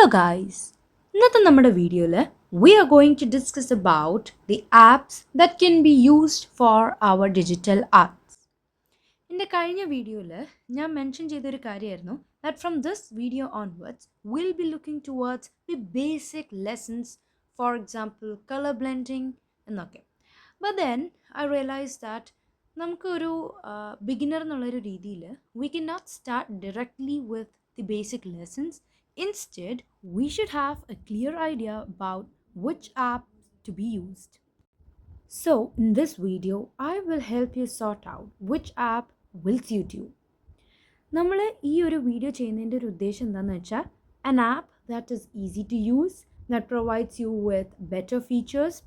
Hello guys. ഇന്നത്തെ നമ്മുടെ വീഡിയോയിൽ we are going to discuss about the apps that can be used for our digital arts. എൻ്റെ കഴിഞ്ഞ വീഡിയോയിൽ ഞാൻ മെൻഷൻ ചെയ്തൊരു കാര്യമായിരുന്നു that from this video onwards we'll be looking towards the basic lessons, for example color blending എന്നൊക്കെ. But then I realized that നമുക്കൊരു beginner എന്നുള്ളൊരു രീതിയിൽ we cannot start directly with the basic lessons. Instead, we should have a clear idea about which app to be used. So, in this video, I will help you sort out which app will suit you. നമ്മൾ ഈ ഒരു video ചെയ്യുന്നതിൻ്റെ ഒരു ഉദ്ദേശം എന്താണെന്ന് വെച്ചാൽ an app that is easy to use, that provides you with better features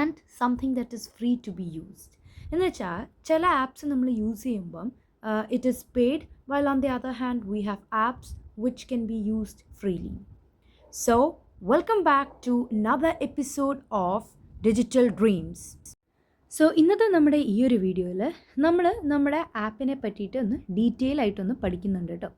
and something that is free to be used. എന്ന് വെച്ചാൽ ചില ആപ്സ് നമ്മൾ യൂസ് ചെയ്യുമ്പം it is paid, while on the other hand we have apps which can be used freely. So, welcome back to another episode of Digital Dreams. So ഇന്നത്തെ നമ്മുടെ ഈ ഒരു വീഡിയോയിൽ നമ്മൾ നമ്മുടെ ആപ്പിനെ പറ്റിയിട്ട് ഒന്ന് ഡീറ്റെയിൽ ആയിട്ടൊന്ന് പഠിക്കുന്നുണ്ട് കേട്ടോ.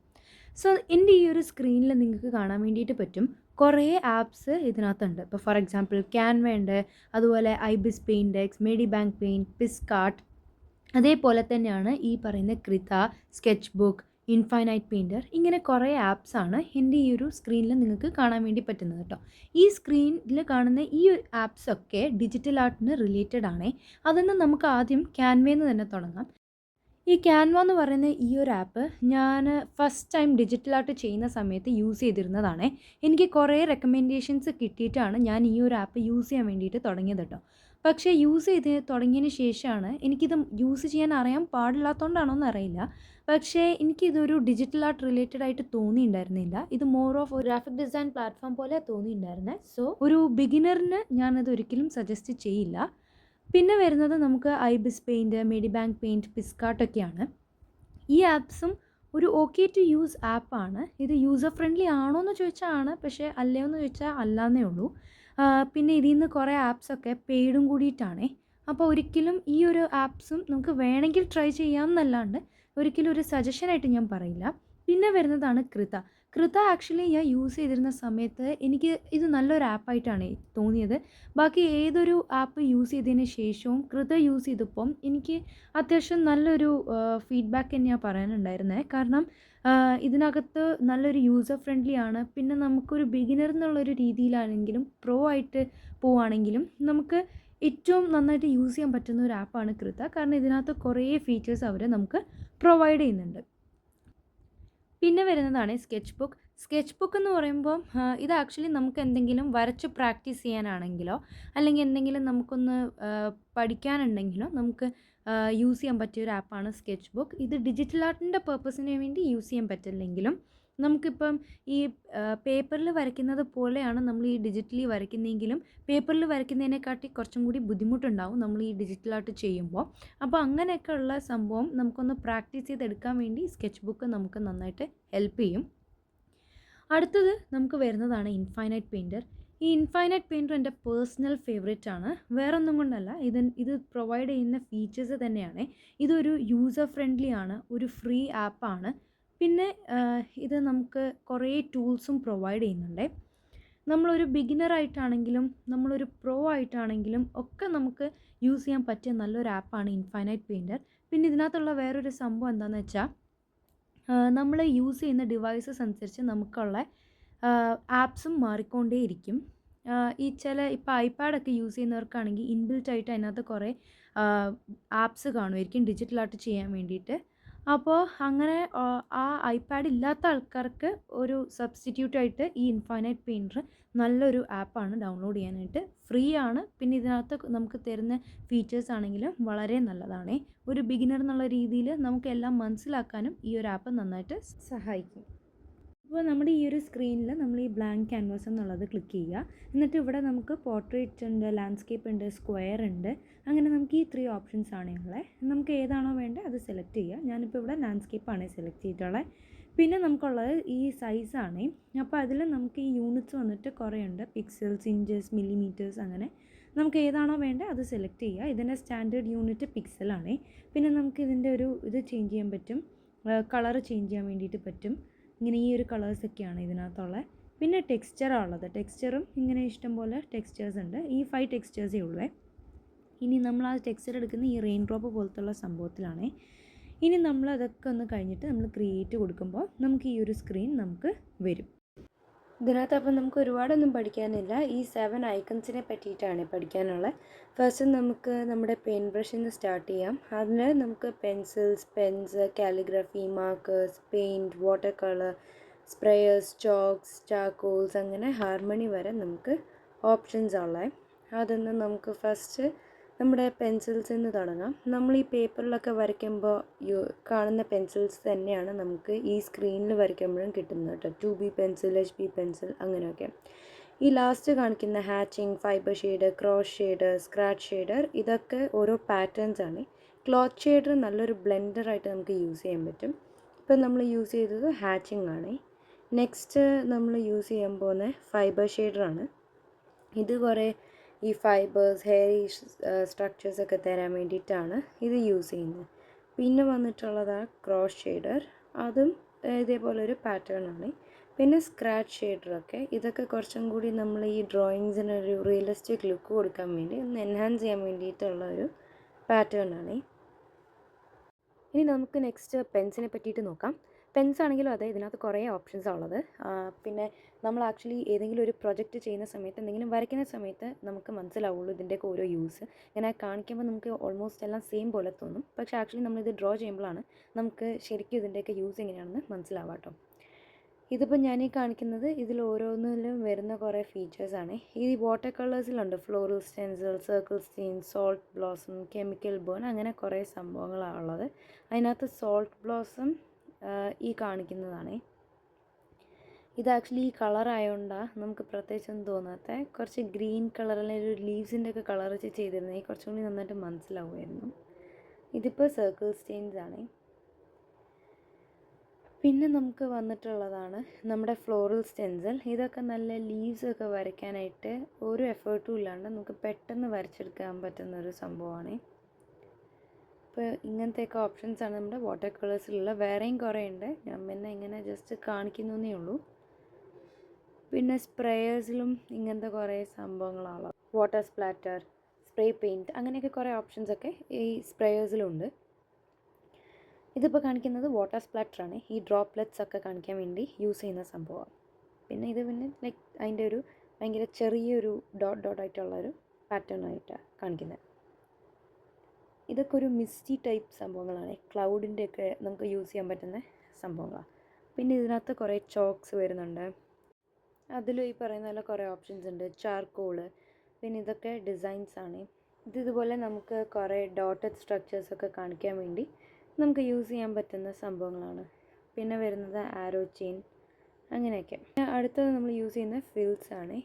സോ എൻ്റെ ഈ ഒരു സ്ക്രീനിൽ നിങ്ങൾക്ക് കാണാൻ വേണ്ടിയിട്ട് പറ്റും കുറേ ആപ്സ് ഇതിനകത്തുണ്ട്. ഇപ്പോൾ ഫോർ എക്സാമ്പിൾ ക്യാൻവ ഉണ്ട്, അതുപോലെ ഐബിസ് പെയിൻറ്റെക്സ്, മെഡിബാങ്ക് പെയിൻറ്റ്, പിസ്കാർട്ട്, അതേപോലെ തന്നെയാണ് ഈ പറയുന്ന കൃത, സ്കെച്ച് ബുക്ക്, ഇൻഫൈനൈറ്റ് പെയിൻറ്റർ, ഇങ്ങനെ കുറേ ആപ്സാണ് എൻ്റെ ഈ ഒരു സ്ക്രീനിൽ നിങ്ങൾക്ക് കാണാൻ വേണ്ടി പറ്റുന്നത് കേട്ടോ. ഈ സ്ക്രീനിൽ കാണുന്ന ഈ ആപ്സൊക്കെ ഡിജിറ്റൽ ആർട്ടിന് റിലേറ്റഡ് ആണേ. അതൊന്ന് നമുക്ക് ആദ്യം ക്യാൻവയിൽ നിന്ന് തന്നെ തുടങ്ങാം. ഈ ക്യാൻവ എന്ന് പറയുന്ന ഈ ഒരു ആപ്പ് ഞാൻ ഫസ്റ്റ് ടൈം ഡിജിറ്റൽ ആർട്ട് ചെയ്യുന്ന സമയത്ത് യൂസ് ചെയ്തിരുന്നതാണേ. എനിക്ക് കുറേ റെക്കമെൻഡേഷൻസ് കിട്ടിയിട്ടാണ് ഞാൻ ഈ ഒരു ആപ്പ് യൂസ് ചെയ്യാൻ വേണ്ടിയിട്ട് തുടങ്ങിയത് കേട്ടോ. പക്ഷേ യൂസ് ചെയ്ത് തുടങ്ങിയതിന് ശേഷമാണ് എനിക്കിത് യൂസ് ചെയ്യാൻ അറിയാൻ പാടില്ലാത്തതുകൊണ്ടാണോ എന്നറിയില്ല, പക്ഷേ എനിക്കിതൊരു ഡിജിറ്റൽ ആർട്ട് റിലേറ്റഡ് ആയിട്ട് തോന്നിയിട്ടുണ്ടായിരുന്നില്ല. ഇത് മോർ ഓഫ് ഒരു ഗ്രാഫിക് ഡിസൈൻ പ്ലാറ്റ്ഫോം പോലെ തോന്നിയിട്ടുണ്ടായിരുന്നത്. സോ ഒരു ബിഗിനറിന് ഞാനത് ഒരിക്കലും സജസ്റ്റ് ചെയ്യില്ല. പിന്നെ വരുന്നത് നമുക്ക് ഐബിസ് പെയിൻറ്റ്, മെഡിബാങ്ക് പെയിൻറ്റ്, പിസ്കാർട്ടൊക്കെയാണ്. ഈ ആപ്സും ഒരു ഓക്കെ ടു യൂസ് ആപ്പാണ്. ഇത് യൂസർ ഫ്രണ്ട്ലി ആണോ എന്ന് ചോദിച്ചാൽ ആണ്, പക്ഷേ അല്ലയോ എന്ന് ചോദിച്ചാൽ അല്ലാന്നേ ഉള്ളൂ. പിന്നെ ഇതിൽ നിന്ന് കുറേ ആപ്സൊക്കെ പെയ്ഡും കൂടിയിട്ടാണേ. അപ്പോൾ ഒരിക്കലും ഈ ഒരു ആപ്സും നമുക്ക് വേണമെങ്കിൽ ട്രൈ ചെയ്യാമെന്നല്ലാണ്ട് ഒരിക്കലും ഒരു സജഷനായിട്ട് ഞാൻ പറയില്ല. പിന്നെ വരുന്നതാണ് കൃത. കൃത ആക്ച്വലി ഞാൻ യൂസ് ചെയ്തിരുന്ന സമയത്ത് എനിക്ക് ഇത് നല്ലൊരു ആപ്പായിട്ടാണ് തോന്നിയത്. ബാക്കി ഏതൊരു ആപ്പ് യൂസ് ചെയ്തതിന് ശേഷവും കൃത യൂസ് ചെയ്തപ്പം എനിക്ക് അത്യാവശ്യം നല്ലൊരു ഫീഡ്ബാക്ക് തന്നെയാണ് പറയാനുണ്ടായിരുന്നത്. കാരണം ഇതിനകത്ത് നല്ലൊരു യൂസർ ഫ്രണ്ട്ലി ആണ്. പിന്നെ നമുക്കൊരു ബിഗിനർ എന്നുള്ളൊരു രീതിയിലാണെങ്കിലും പ്രോ ആയിട്ട് പോവുകയാണെങ്കിലും നമുക്ക് ഏറ്റവും നന്നായിട്ട് യൂസ് ചെയ്യാൻ പറ്റുന്ന ഒരു ആപ്പാണ് കൃത. കാരണം ഇതിനകത്ത് കുറേ ഫീച്ചേഴ്സ് അവർ നമുക്ക് പ്രൊവൈഡ് ചെയ്യുന്നുണ്ട്. പിന്നെ വരുന്നതാണ് സ്കെച്ച് ബുക്ക്. സ്കെച്ച് ബുക്ക് എന്ന് പറയുമ്പോൾ ഇത് ആക്ച്വലി നമുക്ക് എന്തെങ്കിലും വരച്ച് പ്രാക്ടീസ് ചെയ്യാനാണെങ്കിലോ അല്ലെങ്കിൽ എന്തെങ്കിലും നമുക്കൊന്ന് പഠിക്കാനുണ്ടെങ്കിലോ നമുക്ക് യൂസ് ചെയ്യാൻ പറ്റിയൊരു ആപ്പാണ് സ്കെച്ച് ബുക്ക്. ഇത് ഡിജിറ്റൽ ആർട്ടിൻ്റെ പർപ്പസിന് വേണ്ടി യൂസ് ചെയ്യാൻ പറ്റില്ലെങ്കിലും നമുക്കിപ്പം ഈ പേപ്പറിൽ വരയ്ക്കുന്നത് പോലെയാണ് നമ്മൾ ഈ ഡിജിറ്റലി വരയ്ക്കുന്നതെങ്കിലും പേപ്പറിൽ വരയ്ക്കുന്നതിനെക്കാട്ടി കുറച്ചും കൂടി ബുദ്ധിമുട്ടുണ്ടാവും നമ്മൾ ഈ ഡിജിറ്റൽ ആർട്ട് ചെയ്യുമ്പോൾ. അപ്പോൾ അങ്ങനെയൊക്കെ ഉള്ള സംഭവം നമുക്കൊന്ന് പ്രാക്ടീസ് ചെയ്തെടുക്കാൻ വേണ്ടി സ്കെച്ച് ബുക്ക് നമുക്ക് നന്നായിട്ട് ഹെൽപ്പ് ചെയ്യും. അടുത്തത് നമുക്ക് വരുന്നതാണ് ഇൻഫൈനൈറ്റ് പെയിൻറ്റർ. ഈ ഇൻഫൈനൈറ്റ് പെയിൻറ്റർ എൻ്റെ പേഴ്സണൽ ഫേവറേറ്റ് ആണ്. വേറൊന്നും കൊണ്ടല്ല, ഇത് പ്രൊവൈഡ് ചെയ്യുന്ന ഫീച്ചേഴ്സ് തന്നെയാണ്. ഇതൊരു യൂസർ ഫ്രണ്ട്ലി ആണ്, ഒരു ഫ്രീ ആപ്പാണ്. പിന്നെ ഇത് നമുക്ക് കുറേ ടൂൾസും പ്രൊവൈഡ് ചെയ്യുന്നുണ്ട്. നമ്മളൊരു ബിഗിനറായിട്ടാണെങ്കിലും നമ്മളൊരു പ്രോ ആയിട്ടാണെങ്കിലും ഒക്കെ നമുക്ക് യൂസ് ചെയ്യാൻ പറ്റിയ നല്ലൊരു ആപ്പാണ് ഇൻഫൈനൈറ്റ് പെയിൻറ്റർ. പിന്നെ ഇതിനകത്തുള്ള വേറൊരു സംഭവം എന്താണെന്ന് വെച്ചാൽ നമ്മൾ യൂസ് ചെയ്യുന്ന ഡിവൈസസ് അനുസരിച്ച് നമുക്കുള്ള ആപ്സും മാറിക്കൊണ്ടേയിരിക്കും. ഇപ്പോൾ ഐപാഡൊക്കെ യൂസ് ചെയ്യുന്നവർക്കാണെങ്കിൽ ഇൻബിൽറ്റ് ആയിട്ട് അതിനകത്ത് കുറേ ആപ്സ് കാണുമായിരിക്കും ഡിജിറ്റൽ ആർട്ട് ചെയ്യാൻ വേണ്ടിയിട്ട്. അപ്പോൾ അങ്ങനെ ആ ഐപാഡ് ഇല്ലാത്ത ആൾക്കാർക്ക് ഒരു സബ്സ്റ്റിറ്റ്യൂട്ടായിട്ട് ഈ ഇൻഫൈനൈറ്റ് പെയിൻറ്റർ നല്ലൊരു ആപ്പാണ് ഡൗൺലോഡ് ചെയ്യാനായിട്ട്. ഫ്രീ ആണ്. പിന്നെ ഇതിനകത്ത് നമുക്ക് തരുന്ന ഫീച്ചേഴ്സ് ആണെങ്കിലും വളരെ നല്ലതാണ്. ഒരു ബിഗിനർ എന്നുള്ള രീതിയിൽ നമുക്കെല്ലാം മനസ്സിലാക്കാനും ഈ ഒരു ആപ്പ് നന്നായിട്ട് സഹായിക്കും. അപ്പോൾ നമ്മുടെ ഈ ഒരു സ്ക്രീനിൽ നമ്മൾ ഈ ബ്ലാങ്ക് ക്യാൻവാസ് എന്നുള്ളത് ക്ലിക്ക് ചെയ്യുക. എന്നിട്ട് ഇവിടെ നമുക്ക് പോർട്രേറ്റ് ഉണ്ട്, ലാൻഡ്സ്കേപ്പ് ഉണ്ട്, സ്ക്വയർ ഉണ്ട്. അങ്ങനെ നമുക്ക് ഈ 3 ഓപ്ഷൻസ് ആണ് ഉള്ളത്. നമുക്ക് ഏതാണോ വേണ്ടത് അത് സെലക്ട് ചെയ്യുക. ഞാനിപ്പോൾ ഇവിടെ ലാൻഡ്സ്കേപ്പാണ് സെലക്ട് ചെയ്തിട്ടുള്ളത്. പിന്നെ നമുക്കുള്ളത് ഈ സൈസാണ്. അപ്പോൾ അതിൽ നമുക്ക് ഈ യൂണിറ്റ്സ് വന്നിട്ട് കുറേ ഉണ്ട്, പിക്സൽസ്, ഇഞ്ചസ്, മില്ലിമീറ്റേഴ്സ്, അങ്ങനെ നമുക്ക് ഏതാണോ വേണ്ടത് അത് സെലക്ട് ചെയ്യുക. ഇതിൻ്റെ സ്റ്റാൻഡേർഡ് യൂണിറ്റ് പിക്സലാണ്. പിന്നെ നമുക്ക് ഇതിൻ്റെ ഒരു ഇത് ചേഞ്ച് ചെയ്യാൻ പറ്റും, കളർ ചേഞ്ച് ചെയ്യാൻ വേണ്ടിയിട്ട് പറ്റും. ഇങ്ങനെ ഈ ഒരു കളേഴ്സൊക്കെയാണ് ഇതിനകത്തുള്ള പിന്നെ ടെക്സ്ചറാണ് ഉള്ളത്. ടെക്സ്ചറും ഇങ്ങനെ ഇഷ്ടംപോലെ ടെക്സ്ചേഴ്സ് ഉണ്ട്. ഈ 5 ടെക്സ്ചേഴ്സേ ഉള്ളൂ. ഇനി നമ്മൾ ആ ടെക്സ്ചർ എടുക്കുന്ന ഈ റെയിൻ ഡ്രോപ്പ് പോലത്തുള്ള സംഭവത്തിലാണ്. ഇനി നമ്മൾ അതൊക്കെ ഒന്ന് കഴിഞ്ഞിട്ട് നമ്മൾ ക്രിയേറ്റ് കൊടുക്കുമ്പോൾ നമുക്ക് ഈ ഒരു സ്ക്രീൻ നമുക്ക് വരും. ഇതിനകത്ത് അപ്പം നമുക്ക് ഒരുപാടൊന്നും പഠിക്കാനില്ല. ഈ 7 ഐക്കൺസിനെ പറ്റിയിട്ടാണ് പഠിക്കാനുള്ളത്. ഫസ്റ്റ് നമുക്ക് നമ്മുടെ പെയിൻറ്റ് ബ്രഷിൽ നിന്ന് സ്റ്റാർട്ട് ചെയ്യാം. അതിന് നമുക്ക് pencils, pens, calligraphy, markers, paint, water colour, sprayers, chalks, charcoals, അങ്ങനെ ഹാർമണി വരെ നമുക്ക് ഓപ്ഷൻസ് ഉള്ളത്. അതൊന്ന് നമുക്ക് ഫസ്റ്റ് നമ്മുടെ പെൻസിൽസിൽ നിന്ന് തുടങ്ങാം. നമ്മൾ ഈ പേപ്പറിലൊക്കെ വരയ്ക്കുമ്പോൾ കാണുന്ന പെൻസിൽസ് തന്നെയാണ് നമുക്ക് ഈ സ്ക്രീനിൽ വരയ്ക്കുമ്പോഴും കിട്ടുന്നത് കേട്ടോ. 2B പെൻസിൽ, HB പെൻസിൽ, അങ്ങനെയൊക്കെ. ഈ ലാസ്റ്റ് കാണിക്കുന്ന hatching, fibre shader, cross shader, scratch shader, ഇതൊക്കെ ഓരോ പാറ്റേൺസ് ആണ്. ക്ലോത്ത് ഷെയ്ഡർ നല്ലൊരു ബ്ലെൻഡറായിട്ട് നമുക്ക് യൂസ് ചെയ്യാൻ പറ്റും. ഇപ്പം നമ്മൾ യൂസ് ചെയ്തത് ഹാച്ചിങ് ആണ്. നെക്സ്റ്റ് നമ്മൾ യൂസ് ചെയ്യാൻ പോകുന്ന ഫൈബർ ഷെയ്ഡറാണ്. ഇത് കുറേ ഈ ഫൈബേഴ്സ്, ഹെയറി സ്ട്രക്ചേഴ്സൊക്കെ തരാൻ വേണ്ടിയിട്ടാണ് ഇത് യൂസ് ചെയ്യുന്നത്. പിന്നെ വന്നിട്ടുള്ളതാണ് ക്രോസ് ഷെയ്ഡർ. അതും ഇതേപോലൊരു പാറ്റേൺ ആണ്. പിന്നെ സ്ക്രാച്ച് ഷെയ്ഡറൊക്കെ, ഇതൊക്കെ കുറച്ചും കൂടി നമ്മൾ ഈ ഡ്രോയിങ്സിനൊരു റിയലിസ്റ്റിക് ലുക്ക് കൊടുക്കാൻ വേണ്ടി ഒന്ന് എൻഹാൻസ് ചെയ്യാൻ വേണ്ടിയിട്ടുള്ള ഒരു പാറ്റേൺ ആണ്. ഇനി നമുക്ക് നെക്സ്റ്റ് പെൻസിനെ പറ്റിയിട്ട് നോക്കാം. പെൻസ് ആണെങ്കിലും അതെ, ഇതിനകത്ത് കുറേ ഓപ്ഷൻസ് ഉള്ളത്. പിന്നെ നമ്മൾ ആക്ച്വലി ഏതെങ്കിലും ഒരു പ്രൊജക്റ്റ് ചെയ്യുന്ന സമയത്ത്, എന്തെങ്കിലും വരയ്ക്കുന്ന സമയത്ത് നമുക്ക് മനസ്സിലാവുള്ളൂ ഇതിൻ്റെയൊക്കെ ഓരോ യൂസ്. ഇങ്ങനെ കാണിക്കുമ്പോൾ നമുക്ക് ഓൾമോസ്റ്റ് എല്ലാം സെയിം പോലെ തോന്നും. പക്ഷേ ആക്ച്വലി നമ്മളിത് ഡ്രോ ചെയ്യുമ്പോഴാണ് നമുക്ക് ശരിക്കും ഇതിൻ്റെയൊക്കെ യൂസ് എങ്ങനെയാണെന്ന് മനസ്സിലാവാം കേട്ടോ. ഇതിപ്പോൾ ഞാൻ ഈ കാണിക്കുന്നത് ഇതിൽ ഓരോന്നിലും വരുന്ന കുറേ ഫീച്ചേഴ്സാണ്. ഈ വാട്ടർ കളേഴ്സിലുണ്ട് floral stencil, circle stain, salt blossom, chemical burn, അങ്ങനെ കുറേ സംഭവങ്ങളാണ് ഉള്ളത്. അതിനകത്ത് സോൾട്ട് ബ്ലോസം ഈ കാണിക്കുന്നതാണ്. ഇത് ആക്ച്വലി ഈ കളറായതുകൊണ്ടാണ് നമുക്ക് പ്രത്യേകിച്ചൊന്നും തോന്നാത്ത. കുറച്ച് ഗ്രീൻ കളർ അല്ലെങ്കിൽ ഒരു ലീവ്സിൻ്റെ ഒക്കെ കളർ വെച്ച് ചെയ്തിരുന്നെങ്കിൽ കുറച്ചും കൂടി നന്നായിട്ട് മനസ്സിലാവുമായിരുന്നു. ഇതിപ്പോൾ സർക്കിൾ സ്റ്റെയിൻസ് ആണ്. പിന്നെ നമുക്ക് വന്നിട്ടുള്ളതാണ് നമ്മുടെ ഫ്ലോറൽ സ്റ്റെൻസിൽ. ഇതൊക്കെ നല്ല ലീവ്സൊക്കെ വരയ്ക്കാനായിട്ട് ഒരു എഫേർട്ടും ഇല്ലാണ്ട് നമുക്ക് പെട്ടെന്ന് വരച്ചെടുക്കാൻ പറ്റുന്നൊരു സംഭവമാണ്. ഇപ്പോൾ ഇങ്ങനത്തെയൊക്കെ ഓപ്ഷൻസാണ് നമ്മുടെ വാട്ടർ കളേഴ്സിലുള്ള. വേറെയും കുറേ ഉണ്ട്, ഞാൻ പിന്നെ ഇങ്ങനെ ജസ്റ്റ് കാണിക്കുന്നേ ഉള്ളൂ. പിന്നെ സ്പ്രേയേഴ്സിലും ഇങ്ങനത്തെ കുറേ സംഭവങ്ങളാണ്. വാട്ടർ സ്പ്ലാറ്റർ, സ്പ്രേ പെയിൻറ്റ്, അങ്ങനെയൊക്കെ കുറേ ഓപ്ഷൻസൊക്കെ ഈ സ്പ്രേയേഴ്സിലുണ്ട്. ഇതിപ്പോൾ കാണിക്കുന്നത് വാട്ടർ സ്പ്ലാറ്ററാണ്. ഈ ഡ്രോപ്ലെറ്റ്സ് ഒക്കെ കാണിക്കാൻ വേണ്ടി യൂസ് ചെയ്യുന്ന സംഭവമാണ്. പിന്നെ ഇത് പിന്നെ ലൈക്ക് അതിൻ്റെ ഒരു ഭയങ്കര ചെറിയൊരു ഡോട്ടായിട്ടുള്ളൊരു പാറ്റേൺ ആയിട്ടാണ് കാണിക്കുന്നത്. ഇതൊക്കെ ഒരു മിസ്റ്റി ടൈപ്പ് സംഭവങ്ങളാണ്. ക്ലൗഡിൻ്റെയൊക്കെ നമുക്ക് യൂസ് ചെയ്യാൻ പറ്റുന്ന സംഭവങ്ങളാണ്. പിന്നെ ഇതിനകത്ത് കുറേ ചോക്സ് വരുന്നുണ്ട്. അതിലും ഈ പറയുന്ന പോലെ കുറേ ഓപ്ഷൻസ് ഉണ്ട്. ചാർക്കോള്, പിന്നെ ഇതൊക്കെ ഡിസൈൻസാണ്. ഇതുപോലെ നമുക്ക് കുറേ ഡോട്ടഡ് സ്ട്രക്ചേഴ്സൊക്കെ കാണിക്കാൻ വേണ്ടി നമുക്ക് യൂസ് ചെയ്യാൻ പറ്റുന്ന സംഭവങ്ങളാണ്. പിന്നെ വരുന്നത് ആരോ ചെയിൻ, അങ്ങനെയൊക്കെ. അടുത്തത് നമ്മൾ യൂസ് ചെയ്യുന്ന ഫിൽസ് ആണ്.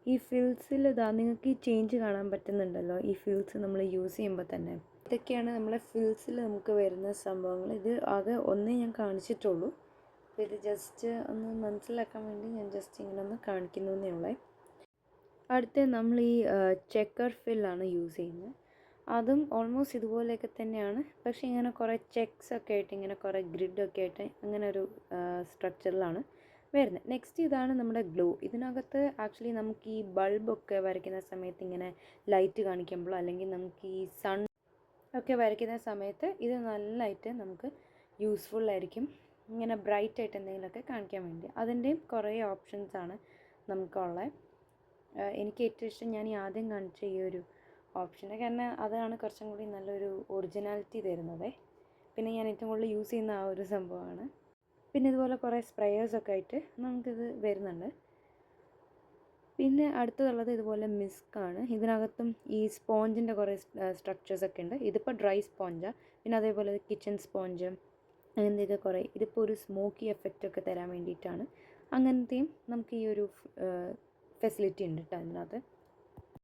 ഈ ഫിൽസിൽ ഇതാ നിങ്ങൾക്ക് ഈ ചേഞ്ച് കാണാൻ പറ്റുന്നുണ്ടല്ലോ, ഈ ഫിൽസ് നമ്മൾ യൂസ് ചെയ്യുമ്പോൾ തന്നെ. ഇതൊക്കെയാണ് നമ്മളെ ഫിൽസിൽ നമുക്ക് വരുന്ന സംഭവങ്ങൾ. ഇത് ആകെ ഒന്നേ ഞാൻ കാണിച്ചിട്ടുള്ളൂ. അപ്പോൾ ഇത് ജസ്റ്റ് ഒന്ന് മനസ്സിലാക്കാൻ വേണ്ടി ഞാൻ ജസ്റ്റ് ഇങ്ങനെ ഒന്ന് കാണിക്കുന്നതേ ഉള്ളേ. അടുത്ത നമ്മൾ ഈ ചെക്കർ ഫില്ലാണ് യൂസ് ചെയ്യുന്നത്. അതും ഓൾമോസ്റ്റ് ഇതുപോലെയൊക്കെ തന്നെയാണ്, പക്ഷേ ഇങ്ങനെ കുറേ ചെക്സ് ഒക്കെ ആയിട്ട്, ഇങ്ങനെ കുറേ ഗ്രിഡൊക്കെ ആയിട്ട് അങ്ങനെ ഒരു സ്ട്രക്ചറിലാണ് വരുന്നത്. നെക്സ്റ്റ് ഇതാണ് നമ്മുടെ ഗ്ലോ. ഇതിനകത്ത് ആക്ച്വലി നമുക്ക് ഈ ബൾബൊക്കെ വരയ്ക്കുന്ന സമയത്ത് ഇങ്ങനെ ലൈറ്റ് കാണിക്കുമ്പോൾ, അല്ലെങ്കിൽ നമുക്ക് ഈ സൺ ഒക്കെ വരയ്ക്കുന്ന സമയത്ത് ഇത് നല്ലതായിട്ട് നമുക്ക് യൂസ്ഫുള്ളായിരിക്കും, ഇങ്ങനെ ബ്രൈറ്റായിട്ട് എന്തെങ്കിലുമൊക്കെ കാണിക്കാൻ വേണ്ടി. അതിൻ്റെയും കുറേ ഓപ്ഷൻസാണ് നമുക്കുള്ളത്. എനിക്ക് ഏറ്റവും ഇഷ്ടം ഞാൻ ഈ ആദ്യം കാണിച്ച ഈ ഒരു ഓപ്ഷന്, കാരണം അതാണ് കുറച്ചും കൂടി നല്ലൊരു ഒറിജിനാലിറ്റി തരുന്നത്. പിന്നെ ഞാൻ ഏറ്റവും കൂടുതൽ യൂസ് ചെയ്യുന്ന ആ ഒരു സംഭവമാണ്. പിന്നെ ഇതുപോലെ കുറേ സ്പ്രേയേഴ്സൊക്കെ ആയിട്ട് നമുക്കിത് വരുന്നുണ്ട്. പിന്നെ അടുത്തതുള്ളത് ഇതുപോലെ മിസ്കാണ്. ഇതിനകത്തും ഈ സ്പോഞ്ചിൻ്റെ കുറേ സ്ട്രക്ചേഴ്സൊക്കെ ഉണ്ട്. ഇതിപ്പോൾ ഡ്രൈ സ്പോഞ്ചാണ്. പിന്നെ അതേപോലെ കിച്ചൺ സ്പോഞ്ച്, അങ്ങനത്തെയൊക്കെ കുറേ. ഇതിപ്പോൾ ഒരു സ്മോക്കി എഫക്റ്റൊക്കെ തരാൻ വേണ്ടിയിട്ടാണ്. അങ്ങനത്തെയും നമുക്ക് ഈ ഒരു ഫെസിലിറ്റി ഉണ്ട് കേട്ടോ അതിനകത്ത്.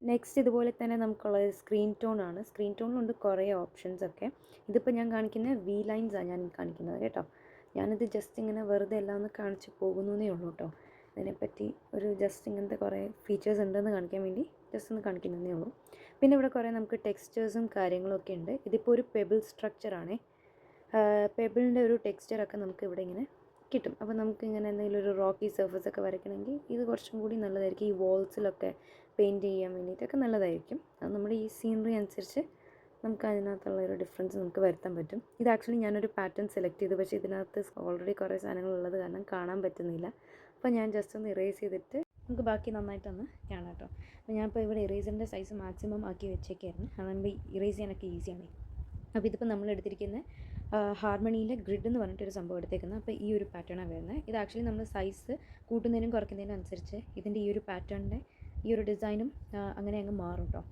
നെക്സ്റ്റ് ഇതുപോലെ തന്നെ നമുക്കുള്ളത് സ്ക്രീൻ ടോൺ ആണ്. സ്ക്രീൻ ടോണിലുണ്ട് കുറേ ഓപ്ഷൻസൊക്കെ. ഇതിപ്പോൾ ഞാൻ കാണിക്കുന്ന വി ലൈൻസാണ് ഞാൻ കാണിക്കുന്നത് കേട്ടോ. ഞാനിത് ജസ്റ്റ് ഇങ്ങനെ വെറുതെ എല്ലാം ഒന്ന് കാണിച്ച് പോകുന്നതേ ഉള്ളൂ കേട്ടോ. ഇതിനെപ്പറ്റി ഒരു ജസ്റ്റ് ഇങ്ങനത്തെ കുറേ ഫീച്ചേഴ്സ് ഉണ്ടെന്ന് കാണിക്കാൻ വേണ്ടി ജസ്റ്റ് ഒന്ന് കാണിക്കുന്നതേ ഉള്ളൂ. പിന്നെ ഇവിടെ കുറേ നമുക്ക് ടെക്സ്ചേഴ്സും കാര്യങ്ങളൊക്കെ ഉണ്ട്. ഇതിപ്പോൾ ഒരു പെബിൾ സ്ട്രക്ചറാണ്. പെബിളിൻ്റെ ഒരു ടെക്സ്ചറൊക്കെ നമുക്ക് ഇവിടെ ഇങ്ങനെ കിട്ടും. അപ്പോൾ നമുക്ക് ഇങ്ങനെ എന്തെങ്കിലും ഒരു റോക്കി സർഫസ് ഒക്കെ വരയ്ക്കണമെങ്കിൽ ഇത് കുറച്ചും കൂടി നല്ലതായിരിക്കും. ഈ വാൾസിലൊക്കെ പെയിൻറ്റ് ചെയ്യാൻ വേണ്ടിയിട്ടൊക്കെ നല്ലതായിരിക്കും. അത് നമ്മുടെ ഈ സീനറി അനുസരിച്ച് നമുക്ക് അതിനകത്തുള്ള ഒരു ഡിഫറൻസ് നമുക്ക് വരുത്താൻ പറ്റും. ഇത് ആക്ച്വലി ഞാനൊരു പാറ്റേൺ സെലക്ട് ചെയ്തു, പക്ഷേ ഇതിനകത്ത് ഓൾറെഡി കുറേ സാധനങ്ങളുള്ളത് കാരണം കാണാൻ പറ്റുന്നില്ല. അപ്പോൾ ഞാൻ ജസ്റ്റ് ഒന്ന് ഇറേസ് ചെയ്തിട്ട് നമുക്ക് ബാക്കി നന്നായിട്ടൊന്ന് കാണാം കേട്ടോ. അപ്പോൾ ഞാനിപ്പോൾ ഇവിടെ ഇറേസറിൻ്റെ സൈസ് മാക്സിമം ആക്കി വെച്ചേക്കായിരുന്നു, അതാകുമ്പോൾ ഇറേസ് ചെയ്യാനൊക്കെ ഈസിയാണ്. അപ്പോൾ ഇതിപ്പോൾ നമ്മൾ എടുത്തിരിക്കുന്ന ഹാർമണിയിലെ ഗ്രിഡ് എന്ന് പറഞ്ഞിട്ടൊരു സംഭവം എടുത്തേക്കുന്നത്. അപ്പോൾ ഈ ഒരു പാറ്റേണാണ് വരുന്നത്. ഇത് ആക്ച്വലി നമ്മൾ സൈസ് കൂട്ടുന്നതിനും കുറയ്ക്കുന്നതിനും അനുസരിച്ച് ഇതിൻ്റെ ഈ ഒരു പാറ്റേണിൻ്റെ ഈ ഒരു ഡിസൈനും അങ്ങനെ അങ്ങ് മാറും കേട്ടോ.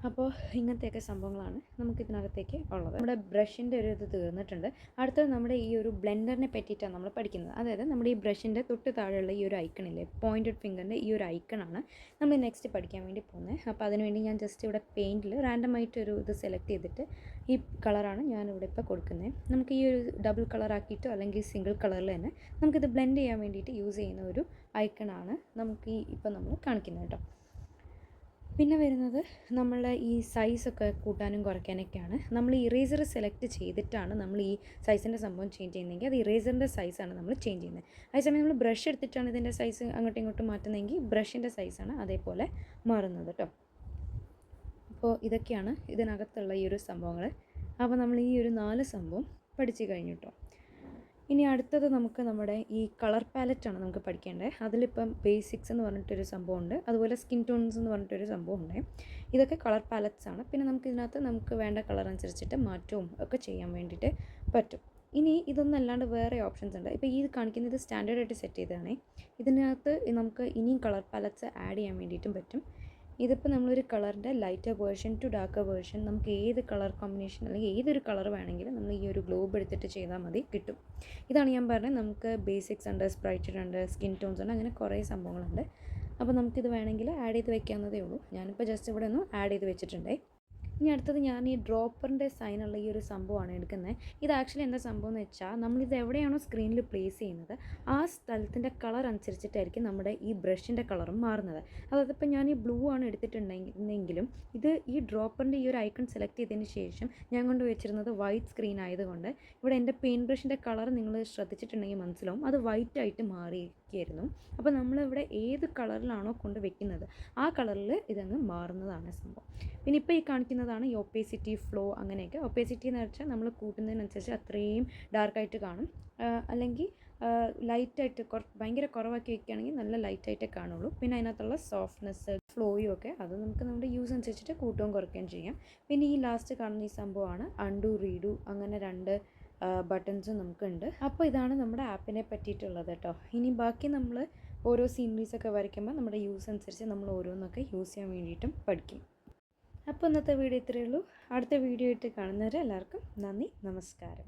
അപ്പോൾ ഇങ്ങനത്തെയൊക്കെ സംഭവങ്ങളാണ് നമുക്കിതിനകത്തേക്ക് ഉള്ളത്. നമ്മുടെ ബ്രഷിൻ്റെ ഒരു ഇത് തീർന്നിട്ടുണ്ട്. അടുത്തത് നമ്മുടെ ഈ ഒരു ബ്ലെൻഡറിനെ പറ്റിയിട്ടാണ് നമ്മൾ പഠിക്കുന്നത്. അതായത് നമ്മുടെ ഈ ബ്രഷിൻ്റെ തൊട്ട് താഴെയുള്ള ഈ ഒരു ഐക്കണില്ലേ, പോയിൻറ്റഡ് ഫിംഗറിൻ്റെ ഈ ഒരു ഐക്കണാണ് നമ്മൾ നെക്സ്റ്റ് പഠിക്കാൻ വേണ്ടി പോകുന്നത്. അപ്പോൾ അതിനുവേണ്ടി ഞാൻ ജസ്റ്റ് ഇവിടെ പെയിൻറ്റിൽ റാൻഡമായിട്ടൊരു ഇത് സെലക്ട് ചെയ്തിട്ട് ഈ കളറാണ് ഞാനിവിടെ ഇപ്പോൾ കൊടുക്കുന്നത്. നമുക്ക് ഈ ഒരു ഡബിൾ കളറാക്കിയിട്ടോ അല്ലെങ്കിൽ സിംഗിൾ കളറിൽ തന്നെ നമുക്കിത് ബ്ലെൻഡ് ചെയ്യാൻ വേണ്ടിയിട്ട് യൂസ് ചെയ്യുന്ന ഒരു ഐക്കണാണ് നമുക്ക് ഇപ്പം നമ്മൾ കാണിക്കുന്നത് കേട്ടോ. പിന്നെ വരുന്നത് നമ്മളുടെ ഈ സൈസൊക്കെ കൂട്ടാനും കുറയ്ക്കാനൊക്കെയാണ്. നമ്മൾ ഇറേസർ സെലക്ട് ചെയ്തിട്ടാണ് നമ്മൾ ഈ സൈസിൻ്റെ സംഭവം ചേഞ്ച് ചെയ്യുന്നതെങ്കിൽ അത് ഇറേസറിൻ്റെ സൈസാണ് നമ്മൾ ചേഞ്ച് ചെയ്യുന്നത്. അതേസമയം നമ്മൾ ബ്രഷ് എടുത്തിട്ടാണ് ഇതിൻ്റെ സൈസ് അങ്ങോട്ടും ഇങ്ങോട്ടും മാറ്റുന്നതെങ്കിൽ ബ്രഷിൻ്റെ സൈസാണ് അതേപോലെ മാറുന്നത് കേട്ടോ. അപ്പോൾ ഇതൊക്കെയാണ് ഇതിനകത്തുള്ള ഈ ഒരു സംഭവങ്ങൾ. അപ്പോൾ നമ്മൾ ഈ ഒരു 4 സംഭവം പഠിച്ചു കഴിഞ്ഞു കേട്ടോ. ഇനി അടുത്തത് നമുക്ക് നമ്മുടെ ഈ കളർ പാലറ്റാണ് നമുക്ക് പഠിക്കേണ്ടത്. അതിലിപ്പം ബേസിക്സ് എന്ന് പറഞ്ഞിട്ടൊരു സംഭവമുണ്ട്, അതുപോലെ സ്കിൻ ടോൺസ് എന്ന് പറഞ്ഞിട്ടൊരു സംഭവമുണ്ട്. ഇതൊക്കെ കളർ പാലറ്റ്സ് ആണ്. പിന്നെ ഇതിനകത്ത് നമുക്ക് വേണ്ട കളർ അനുസരിച്ചിട്ട് മാറ്റവും ഒക്കെ ചെയ്യാൻ വേണ്ടിയിട്ട് പറ്റും. ഇനി ഇതൊന്നും അല്ലാണ്ട് വേറെ ഓപ്ഷൻസ് ഉണ്ട്. ഇപ്പോൾ ഈ കാണിക്കുന്നത് സ്റ്റാൻഡേർഡായിട്ട് സെറ്റ് ചെയ്തതാണ്. ഇതിനകത്ത് നമുക്ക് ഇനിയും കളർ പാലറ്റ്സ് ആഡ് ചെയ്യാൻ വേണ്ടിയിട്ടും പറ്റും. ഇതിപ്പോൾ നമ്മളൊരു കളറിൻ്റെ lighter version to darker version നമുക്ക് ഏത് കളർ കോമ്പിനേഷൻ അല്ലെങ്കിൽ ഏതൊരു കളർ വേണമെങ്കിലും നമ്മൾ ഈ ഒരു ഗ്ലോബ് എടുത്തിട്ട് ചെയ്താൽ മതി, കിട്ടും. ഇതാണ് ഞാൻ പറഞ്ഞത്. നമുക്ക് ബേസിക്സ് ഉണ്ട്, സ്പ്രൈറ്റഡ് ഉണ്ട്, സ്കിൻ ടോൺസ് ഉണ്ട്, അങ്ങനെ കുറേ സംഭവങ്ങളുണ്ട്. അപ്പോൾ നമുക്കിത് വേണമെങ്കിൽ ആഡ് ചെയ്ത് വെക്കാവുന്നതേ ഉള്ളൂ. ഞാനിപ്പോൾ ജസ്റ്റ് ഇവിടെ ഒന്ന് ആഡ് ചെയ്ത് വെച്ചിട്ടുണ്ടേ. ഇനി അടുത്തത് ഞാൻ ഈ ഡ്രോപ്പറിൻ്റെ സൈനുള്ള ഈ ഒരു സംഭവമാണ് എടുക്കുന്നത്. ഇത് ആക്ച്വലി എന്താ സംഭവം എന്ന് വെച്ചാൽ നമ്മളിത് എവിടെയാണോ സ്ക്രീനിൽ പ്ലേസ് ചെയ്യുന്നത് ആ സ്ഥലത്തിൻ്റെ കളർ അനുസരിച്ചിട്ടായിരിക്കും നമ്മുടെ ഈ ബ്രഷിൻ്റെ കളറും മാറുന്നത്. അതായത് ഇപ്പോൾ ഞാൻ ഈ ബ്ലൂ ആണ് എടുത്തിട്ടുണ്ടെങ്കിലും ഇത് ഈ ഡ്രോപ്പറിൻ്റെ ഈ ഒരു ഐക്കൺ സെലക്ട് ചെയ്തതിന് ശേഷം ഞാൻ കൊണ്ട് വെച്ചിരുന്നത് വൈറ്റ് സ്ക്രീൻ ആയതുകൊണ്ട് ഇവിടെ എൻ്റെ പെയിൻറ്റ് ബ്രഷിൻ്റെ കളർ നിങ്ങൾ ശ്രദ്ധിച്ചിട്ടുണ്ടെങ്കിൽ മനസ്സിലാവും, അത് വൈറ്റ് ആയിട്ട് മാറിയിരിക്കുകയായിരുന്നു. അപ്പോൾ നമ്മളിവിടെ ഏത് കളറിലാണോ കൊണ്ട് വെക്കുന്നത് ആ കളറിൽ ഇതങ്ങ് മാറുന്നതാണ് സംഭവം. പിന്നെ ഇപ്പോൾ ഈ കാണിക്കുന്നത് ഈ ഒപ്പേസിറ്റി, ഫ്ലോ, അങ്ങനെയൊക്കെ. ഒപ്പേസിറ്റി എന്ന് വെച്ചാൽ നമ്മൾ കൂട്ടുന്നതിനനുസരിച്ച് അത്രയും ഡാർക്കായിട്ട് കാണും, അല്ലെങ്കിൽ ലൈറ്റായിട്ട് ഭയങ്കര കുറവാക്കി വയ്ക്കുകയാണെങ്കിൽ നല്ല ലൈറ്റായിട്ടേ കാണുള്ളൂ. പിന്നെ അതിനകത്തുള്ള സോഫ്റ്റ്നെസ്, ഫ്ലോയും ഒക്കെ അത് നമുക്ക് നമ്മുടെ യൂസ് അനുസരിച്ചിട്ട് കൂട്ടുകയും കുറയ്ക്കുകയും ചെയ്യാം. പിന്നെ ഈ ലാസ്റ്റ് കാണുന്ന ഈ സംഭവമാണ് അൺഡു, റീഡു, അങ്ങനെ 2 ബട്ടൺസും നമുക്കുണ്ട്. അപ്പോൾ ഇതാണ് നമ്മുടെ ആപ്പിനെ പറ്റിയിട്ടുള്ളത് കേട്ടോ. ഇനി ബാക്കി നമ്മൾ ഓരോ സീനറീസൊക്കെ വരയ്ക്കുമ്പോൾ നമ്മുടെ യൂസ് അനുസരിച്ച് നമ്മൾ ഓരോന്നൊക്കെ യൂസ് ചെയ്യാൻ വേണ്ടിയിട്ടും പഠിക്കും. അപ്പോൾ ഇന്നത്തെ വീഡിയോ ഇത്രയേ ഉള്ളൂ. അടുത്ത വീഡിയോ ആയിട്ട് കാണുന്നവരെ എല്ലാവർക്കും നന്ദി, നമസ്കാരം.